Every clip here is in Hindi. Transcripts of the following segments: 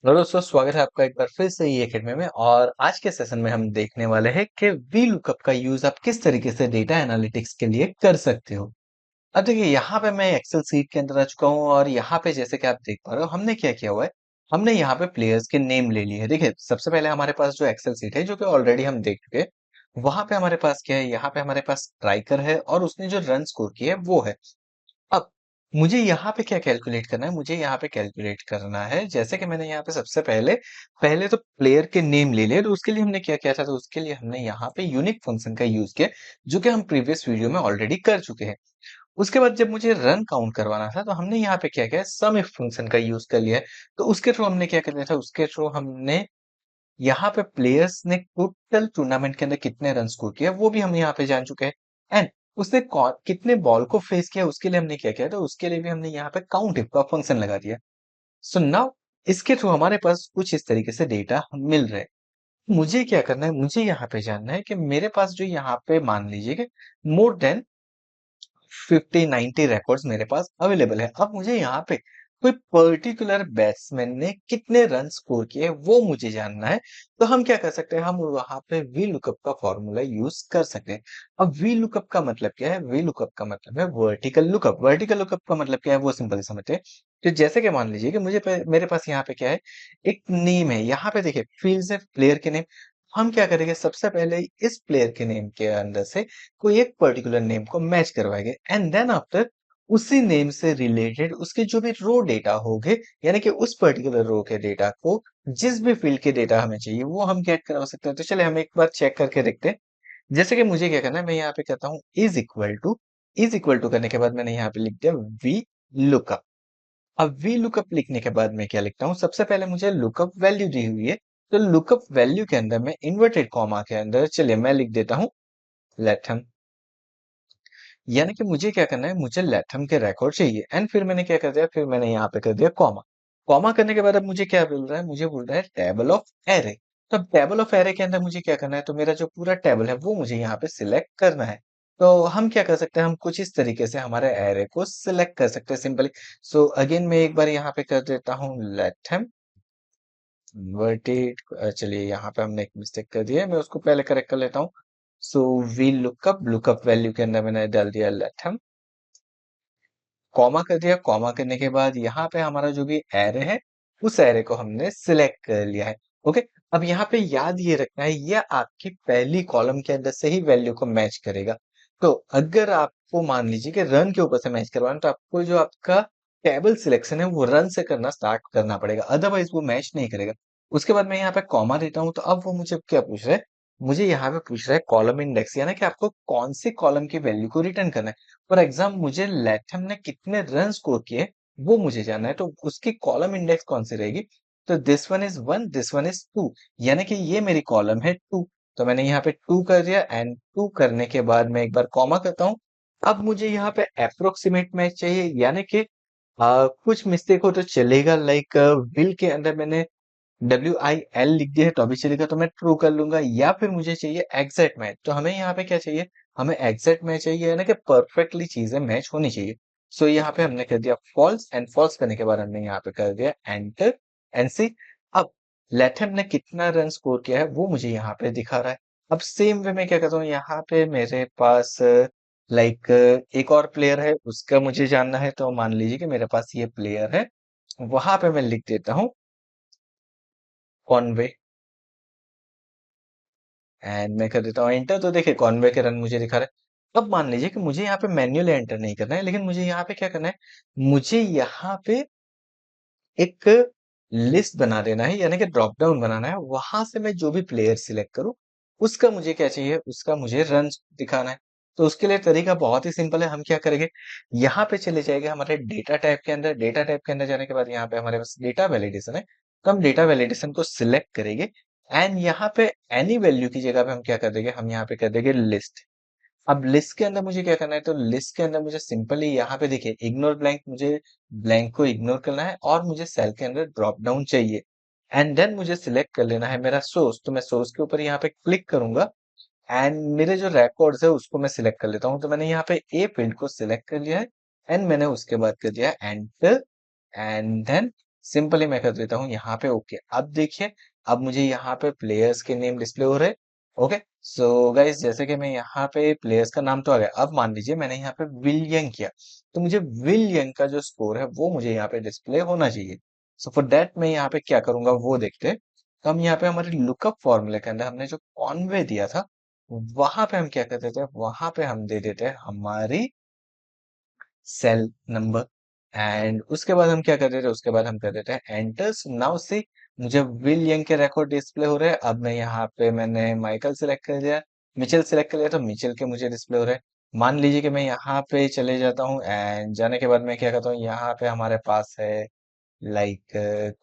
हेलो दोस्तों, स्वागत है आपका एक बार फिर से ये एकेडमी में। और आज के सेशन में हम देखने वाले हैं कि वी लुकअप का यूज आप किस तरीके से डेटा एनालिटिक्स के लिए कर सकते हो। अब देखिए, यहाँ पे मैं एक्सेल सीट के अंदर आ चुका हूँ और यहाँ पे जैसे कि आप देख पा रहे हो, हमने क्या किया हुआ है। हमने यहाँ पे प्लेयर्स के नेम ले लिए हैं। देखिए, सबसे पहले हमारे पास जो एक्सेल सीट है, जो कि ऑलरेडी हम देख चुके हैं, वहां पे हमारे पास क्या है, यहाँ पे हमारे पास स्ट्राइकर है और उसने जो रन स्कोर किया है वो है। अब मुझे यहाँ पे क्या कैलकुलेट करना है, मुझे यहाँ पे कैलकुलेट करना है, जैसे कि मैंने यहाँ पे सबसे पहले पहले तो प्लेयर के नेम ले लिए। तो उसके लिए हमने क्या किया था, तो उसके लिए हमने यहाँ पे यूनिक फंक्शन का यूज किया, जो कि हम प्रीवियस वीडियो में ऑलरेडी कर चुके हैं। उसके बाद जब मुझे रन काउंट करवाना था, तो हमने यहाँ पे क्या किया, सम इफ फंक्शन का यूज कर लिया है। तो उसके थ्रू हमने क्या कर लिया था, उसके थ्रू हमने यहाँ पे प्लेयर्स ने टोटल टूर्नामेंट के अंदर कितने रन स्कोर किया वो भी हम यहाँ पे जान चुके हैं। एंड उसने कितने बॉल को फेस किया उसके लिए हमने क्या किया, तो उसके लिए भी हमने यहाँ पे काउंट इफ का फंक्शन लगा दिया। सो नाउ इसके थ्रू हमारे पास कुछ इस तरीके से डेटा मिल रहा है। मुझे क्या करना है, मुझे यहाँ पे जानना है कि मेरे पास जो यहाँ पे मान लीजिए कि मोर देन 50-90 रिकॉर्ड्स मेरे पास अवेलेबल है। अब मुझे यहाँ पे कोई पर्टिकुलर बैट्समैन ने कितने रन स्कोर किए वो मुझे जानना है। तो हम क्या कर सकते हैं, हम वहां पे वी लुकअप का फॉर्मूला यूज कर सकते हैं। अब वी लुकअप का मतलब क्या है, वी लुकअप का मतलब है वर्टिकल लुकअप। वर्टिकल लुकअप का मतलब क्या है वो सिंपल समझते हैं। तो जैसे कि मान लीजिए कि मेरे पास यहाँ पे क्या है, एक नेम है। यहाँ पे देखिए फील्ड से प्लेयर के नेम। हम क्या करेंगे, सबसे पहले इस प्लेयर के नेम के अंदर से कोई एक पर्टिकुलर नेम को मैच करवाएंगे, एंड देन आफ्टर उसी नेम से रिलेटेड उसके जो भी रो डेटा होंगे, यानी कि उस पर्टिकुलर रो के डेटा को, जिस भी फील्ड के डेटा हमें चाहिए वो हम गेट करवा सकते हैं। तो चले हम एक बार चेक करके देखते हैं। जैसे कि मुझे क्या करना है, मैं यहाँ पे कहता हूँ इज इक्वल टू करने के बाद मैंने यहाँ पे लिख दिया वी लुकअप। अब वी लुकअप लिखने के बाद मैं क्या लिखता हूँ, सबसे पहले मुझे लुकअप वैल्यू दी हुई है। तो लुकअप वैल्यू के अंदर मैं इन्वर्टेड कॉमा के अंदर, चलिए मैं लिख देता हूँ लेथम। यानी कि मुझे क्या करना है, मुझे लेथम के रिकॉर्ड चाहिए। एंड फिर मैंने क्या कर दिया, फिर मैंने यहाँ पे कर दिया कॉमा। कॉमा करने के बाद अब मुझे क्या बोल रहा है, मुझे बोल रहा है टेबल ऑफ एरे। तो अब टेबल ऑफ एरे के अंदर मुझे क्या करना है, तो मेरा जो पूरा टेबल है वो मुझे यहाँ पे सिलेक्ट करना है। तो हम क्या कर सकते हैं, हम कुछ इस तरीके से हमारे एरे को सिलेक्ट कर सकते हैं सिंपली। सो अगेन मैं एक बार यहाँ पे कर देता हूँ लेथम इन्वर्टेड। चलिए यहाँ पे हमने एक मिस्टेक कर दिया है, मैं उसको पहले करेक्ट कर लेता हूँ। So V lookup, lookup value के अंदर मैंने डाल दिया लेथम, कॉमा कर दिया। कॉमा करने के बाद यहाँ पे हमारा जो भी एरे है, उस एरे को हमने सिलेक्ट कर लिया है। ओके। अब यहाँ पे याद ये रखना है, ये आपकी पहली कॉलम के अंदर से ही वैल्यू को मैच करेगा। तो अगर आपको मान लीजिए कि रन के ऊपर से मैच करवाना है, तो आपको जो आपका टेबल सिलेक्शन है वो रन से करना स्टार्ट करना पड़ेगा, अदरवाइज वो मैच नहीं करेगा। उसके बाद मैं यहाँ पे कॉमा देता हूँ, तो अब वो मुझे क्या पूछ रहा है, मुझे यहाँ पे पूछ रहा है कॉलम इंडेक्स, यानी कि आपको कौन सी कॉलम की वैल्यू को रिटर्न करना है। फॉर एग्जाम्पल मुझे लेथम ने कितने रन स्कोर किए वो मुझे जानना है, तो उसकी कॉलम इंडेक्स कौन सी रहेगी। तो this one is 1, this one is 2, यानी कि ये मेरी कॉलम है 2। तो मैंने यहाँ पे 2 कर दिया, एंड 2 करने के बाद मैं एक बार कॉमा करता हूँ। अब मुझे यहाँ पे अप्रोक्सीमेट मैच चाहिए, यानी कि कुछ मिस्टेक हो तो चलेगा। लाइक विल के अंदर मैंने WIL लिख दिया है तो अभी चलेगा, तो मैं ट्रू कर लूंगा। या फिर मुझे चाहिए एग्जैक्ट मैच, तो हमें यहाँ पे क्या चाहिए, हमें एग्जैक्ट मैच चाहिए, यानी कि परफेक्टली चीजें मैच होनी चाहिए। सो यहाँ पे हमने कर दिया फॉल्स, एंड फॉल्स करने के बाद हमने यहाँ पे कर दिया एंटर एंड सी। अब लेथम ने कितना रन स्कोर किया है वो मुझे यहाँ पे दिखा रहा है। अब सेम वे में क्या करता हूँ, यहाँ पे मेरे पास लाइक एक और प्लेयर है, उसका मुझे जानना है। तो मान लीजिए कि मेरे पास ये प्लेयर है, वहां पे मैं लिख देता हूँ कॉनवे, एंड मैं कर देता हूँ एंटर। तो देखिए कॉन्वे के रन मुझे दिखा रहा है। अब मान लीजिए कि मुझे यहाँ पे मैन्युअली एंटर नहीं करना है, लेकिन मुझे यहाँ पे क्या करना है, मुझे यहाँ पे एक लिस्ट बना देना है, यानी कि ड्रॉप डाउन बनाना है। वहां से मैं जो भी प्लेयर सिलेक्ट करूँ, उसका मुझे क्या चाहिए, उसका मुझे रन दिखाना है। तो उसके लिए तरीका बहुत ही सिंपल है। हम क्या करेंगे, यहाँ पे चले जाएंगे हमारे डेटा टाइप के अंदर। डेटा टाइप के अंदर जाने के बाद यहाँ पे हमारे पास डेटा वैलिडेशन है, तो हम डेटा वैलिडेशन को सिलेक्ट करेंगे। एंड यहाँ पे एनी वैल्यू की जगह पे हम क्या कर देंगे, हम यहाँ पे कर देंगे लिस्ट। अब लिस्ट के अंदर मुझे क्या करना है, तो लिस्ट के अंदर मुझे सिंपली यहाँ पे देखिए इग्नोर ब्लैंक, मुझे ब्लैंक को इग्नोर करना है और मुझे सेल के अंदर ड्रॉप डाउन चाहिए। एंड देन मुझे सिलेक्ट कर लेना है मेरा सोर्स। तो मैं सोर्स के ऊपर यहाँ पे क्लिक करूंगा, एंड मेरे जो रिकॉर्ड्स है उसको मैं सिलेक्ट कर लेता हूँ। तो मैंने यहाँ पे ए फील्ड को सिलेक्ट कर लिया है, एंड मैंने उसके बाद कर दिया एंटर, एंड देन सिंपली मैं कर देता हूँ यहाँ पे ओके। अब देखिए, अब मुझे यहाँ पे प्लेयर्स के नेम डिस्प्ले हो रहे हैं। ओके, सो गाइस जैसे कि मैं यहाँ पे प्लेयर्स का नाम तो आ गया। अब मान लीजिए मैंने यहाँ पे विल यंग किया, तो मुझे विल यंग का जो स्कोर है वो मुझे यहाँ पे डिस्प्ले होना चाहिए। सो फॉर दैट मैं यहाँ पे क्या करूंगा वो देखते हैं। तो हम यहाँ पे हमारे लुकअप फॉर्मूले के अंदर हमने जो कॉन्वे दिया था, वहां पे हम क्या कर देते हैं, वहां पे हम दे देते हैं हमारी सेल नंबर। एंड उसके बाद हम क्या कर देते हैं, उसके बाद हम कर देते हैं एंटर्स। नाउ से मुझे विल यंग के रिकॉर्ड डिस्प्ले हो रहे हैं। अब मैं यहाँ पे मैंने माइकल सिलेक्ट कर दिया, मिचेल सिलेक्ट कर लिया, तो मिचेल के मुझे डिस्प्ले हो रहे हैं। मान लीजिए कि मैं यहाँ पे चले जाता हूँ एंड जाने के बाद मैं क्या करता हूँ, यहाँ पे हमारे पास है लाइक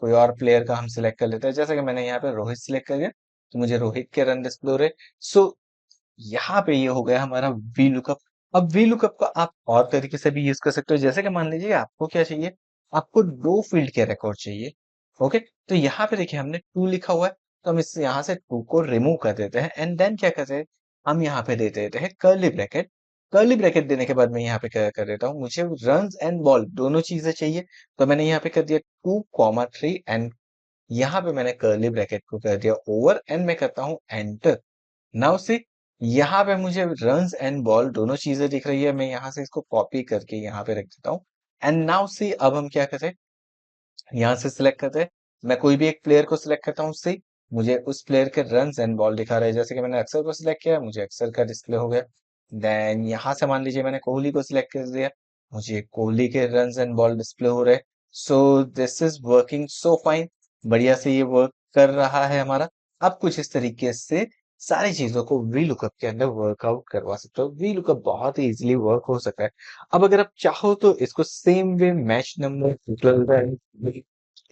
कोई और प्लेयर का हम सिलेक्ट कर लेते हैं। जैसे कि मैंने यहाँ पे रोहित सिलेक्ट कर लिया, तो मुझे रोहित के रन डिस्प्ले हो रहे। सो यहाँ पे ये हो गया हमारा वी लुकअप। अब वी लुकअप का आप और तरीके से भी यूज कर सकते हो। जैसे कि मान लीजिए आपको क्या चाहिए, आपको दो फील्ड के रिकॉर्ड चाहिए। ओके, तो यहाँ पे देखिए हमने टू लिखा हुआ है, तो हम इस यहाँ से टू को रिमूव कर देते हैं एंड देन क्या करते हैं, हम यहाँ पे दे देते हैं कर्ली ब्रैकेट। कर्ली ब्रैकेट देने के बाद मैं यहाँ पे क्या कर देता हूँ, मुझे रन एंड बॉल दोनों चीजें चाहिए। तो मैंने यहाँ पे कर दिया 2, 3 एंड यहाँ पे मैंने कर्ली ब्रैकेट को कर दिया ओवर एंड मैं करता हूँ एंटर। नाउ से यहाँ पे मुझे रन्स एंड बॉल दोनों चीजें दिख रही है। मैं यहाँ से इसको कॉपी करके यहाँ पे रख देता हूँ एंड नाउ से अब हम क्या करते हैं, यहाँ से सिलेक्ट करते हैं, मैं कोई भी एक प्लेयर को सिलेक्ट करता हूँ उससे, मुझे उस प्लेयर के रन्स एंड बॉल दिखा रहे हैं। जैसे कि मैंने अक्षर को सिलेक्ट किया, मुझे अक्षर का डिस्प्ले हो गया। देन यहाँ से मान लीजिए मैंने कोहली को सिलेक्ट कर दिया, मुझे कोहली के रन्स एंड बॉल डिस्प्ले हो रहे हैं। So this is working so fine, बढ़िया से ये वर्क कर रहा है हमारा। अब कुछ इस तरीके से सारी चीजों को वी लुकअप के अंदर वर्कआउट करवा सकते हो। वी लुकअप बहुत ही इजीली वर्क हो सकता है। अब अगर आप चाहो तो इसको सेम वे मैच नंबर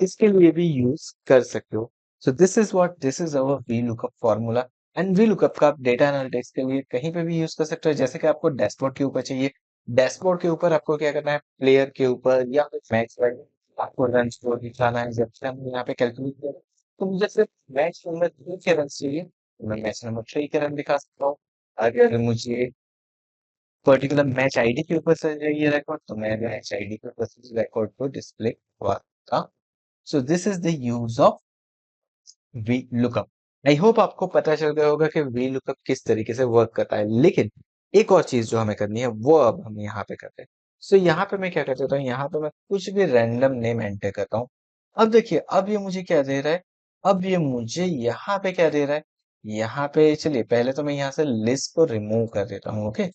इसके लिए भी यूज कर सकते हो। So this is our V lookup formula. And V lookup का आप डेटा एनालिटिक्स के लिए कहीं पे भी यूज कर सकते हो। जैसे कि आपको डैशबोर्ड के ऊपर चाहिए, डैशबोर्ड के ऊपर आपको क्या करना है, प्लेयर के ऊपर या फिर मैच आपको रन स्कोर दिखाना है। जब से हम यहाँ पे कैलकुलेट करें, तो मुझे सिर्फ मैच नंबर 3 के रन चाहिए, तो मैं मैच नंबर 3 के रन दिखा सकता हूँ। अगर मुझे पर्टिकुलर मैच आईडी के ऊपर से चाहिए रिकॉर्ड, तो मैं मैच आईडी के ऊपर से रिकॉर्ड को डिस्प्ले करवाता। So this is the use of V lookup. I hope आपको पता चल गया होगा कि वी लुकअप किस तरीके से वर्क करता है। लेकिन एक और चीज जो हमें करनी है वो अब हम यहाँ पे करते हैं। सो यहाँ पे मैं क्या कर देता हूँ, यहाँ पे मैं कुछ भी रैंडम नेम एंटर करता हूँ। अब देखिए, अब ये मुझे क्या दे रहा है, अब ये मुझे यहाँ पे क्या दे रहा है, यहाँ पे चलिए पहले तो मैं यहाँ से लिस्ट को रिमूव कर देता हूँ। ओके,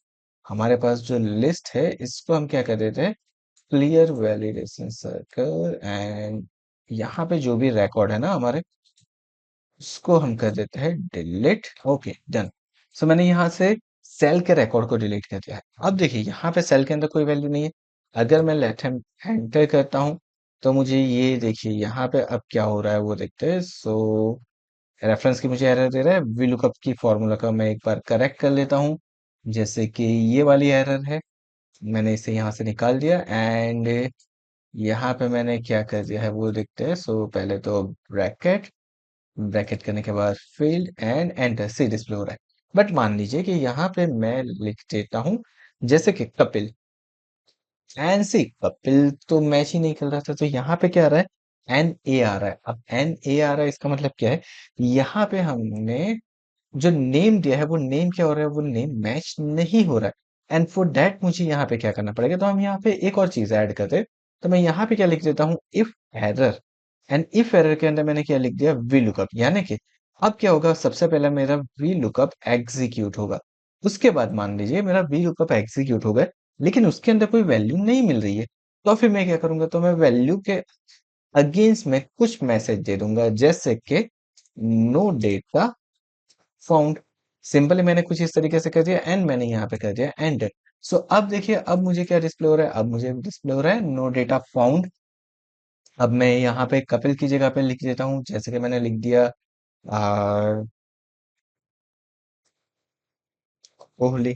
हमारे पास जो लिस्ट है इसको हम क्या कर देते हैं, क्लियर वैलिडेशन सर्कल एंड यहाँ पे जो भी रिकॉर्ड है ना हमारे, उसको हम कर देते हैं डिलीट। Okay done. सो मैंने यहाँ से सेल के रिकॉर्ड को डिलीट कर दिया है। अब देखिए यहाँ पे सेल के अंदर कोई वैल्यू नहीं है। अगर मैं लेट हैंड एंटर करता हूँ, तो मुझे ये देखिए यहाँ पे अब क्या हो रहा है वो देखते हैं। सो रेफरेंस की मुझे एरर दे रहा है। वी लुकअप की फॉर्मूला का मैं एक बार करेक्ट कर लेता हूँ। जैसे कि ये वाली एरर है, मैंने इसे यहाँ से निकाल दिया एंड यहाँ पे मैंने क्या कर दिया है वो देखते हैं। सो पहले तो ब्रैकेट, ब्रैकेट करने के बाद field and enter see display हो रहा है। बट मान लीजिए कि यहाँ पे मैं लिख देता हूँ जैसे कि कपिल एन सी, कपिल तो मैच ही नहीं खेल रहा था, तो यहाँ पे क्या आ रहा है, एन ए आ रहा है। अब एन ए आ रहा है इसका मतलब क्या है, यहाँ पे हमने जो नेम दिया है वो नेम क्या हो रहा है, वो नेम मैच नहीं हो रहा है। एंड फॉर दैट मुझे यहाँ पे क्या करना पड़ेगा, तो हम यहाँ पे एक और चीज ऐड करते हैं। तो मैं यहाँ पे क्या लिख देता हूँ, if error. And if error के अंदर मैंने क्या लिख दिया, वी लुकअप। यानी कि अब क्या होगा, सबसे पहले मेरा वी लुकअप एग्जीक्यूट होगा। उसके बाद मान लीजिए मेरा वी लुकअप एग्जीक्यूट हो गया, लेकिन उसके अंदर कोई वैल्यू नहीं मिल रही है। तो फिर मैं क्या करूंगा, तो मैं वैल्यू के अगेंस्ट में कुछ मैसेज दे दूंगा, जैसे कि नो डेटा फाउंड। सिंपली मैंने कुछ इस तरीके से कर दिया एंड मैंने यहाँ पे कर दिया एंटर। सो अब देखिए, अब मुझे क्या डिस्प्ले हो रहा है, अब मुझे डिस्प्ले हो रहा है नो डेटा फाउंड। अब मैं यहाँ पे कपिल की जगह पे लिख देता हूँ, जैसे कि मैंने लिख दिया कोहली।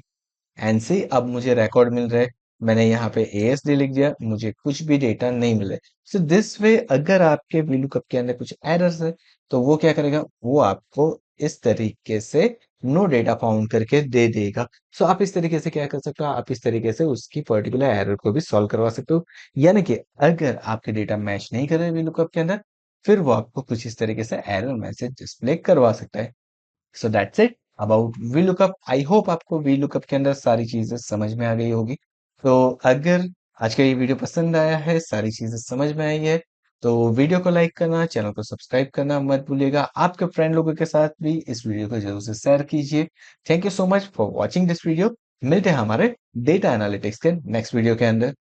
एंड सी, अब मुझे रिकॉर्ड मिल रहा है, मैंने यहाँ पे ASD लिख दिया, मुझे कुछ भी डेटा नहीं मिल रहा है। सो दिस वे अगर आपके VLOOKUP के अंदर कुछ एरर्स है, तो वो क्या करेगा, वो आपको इस तरीके से नो डेटा फाउंड करके दे देगा। सो आप इस तरीके से क्या कर सकते हो, आप इस तरीके से उसकी पर्टिकुलर एरर को भी सॉल्व करवा सकते हो। यानी कि अगर आपके डेटा मैच नहीं कर रहे वीलुकअप के अंदर, फिर वो आपको कुछ इस तरीके से एरर मैसेज डिस्प्ले करवा सकता है। So that's it about VLOOKUP. I hope आपको वीलुकअप के अंदर सारी चीजें समझ में आ गई होगी। तो अगर आज का ये वीडियो पसंद आया है, सारी चीजें समझ में आई है, तो वीडियो को लाइक करना, चैनल को सब्सक्राइब करना मत भूलिएगा। आपके फ्रेंड लोगों के साथ भी इस वीडियो को जरूर से शेयर कीजिए। Thank you so much for watching this video. मिलते हैं हमारे डेटा एनालिटिक्स के नेक्स्ट वीडियो के अंदर।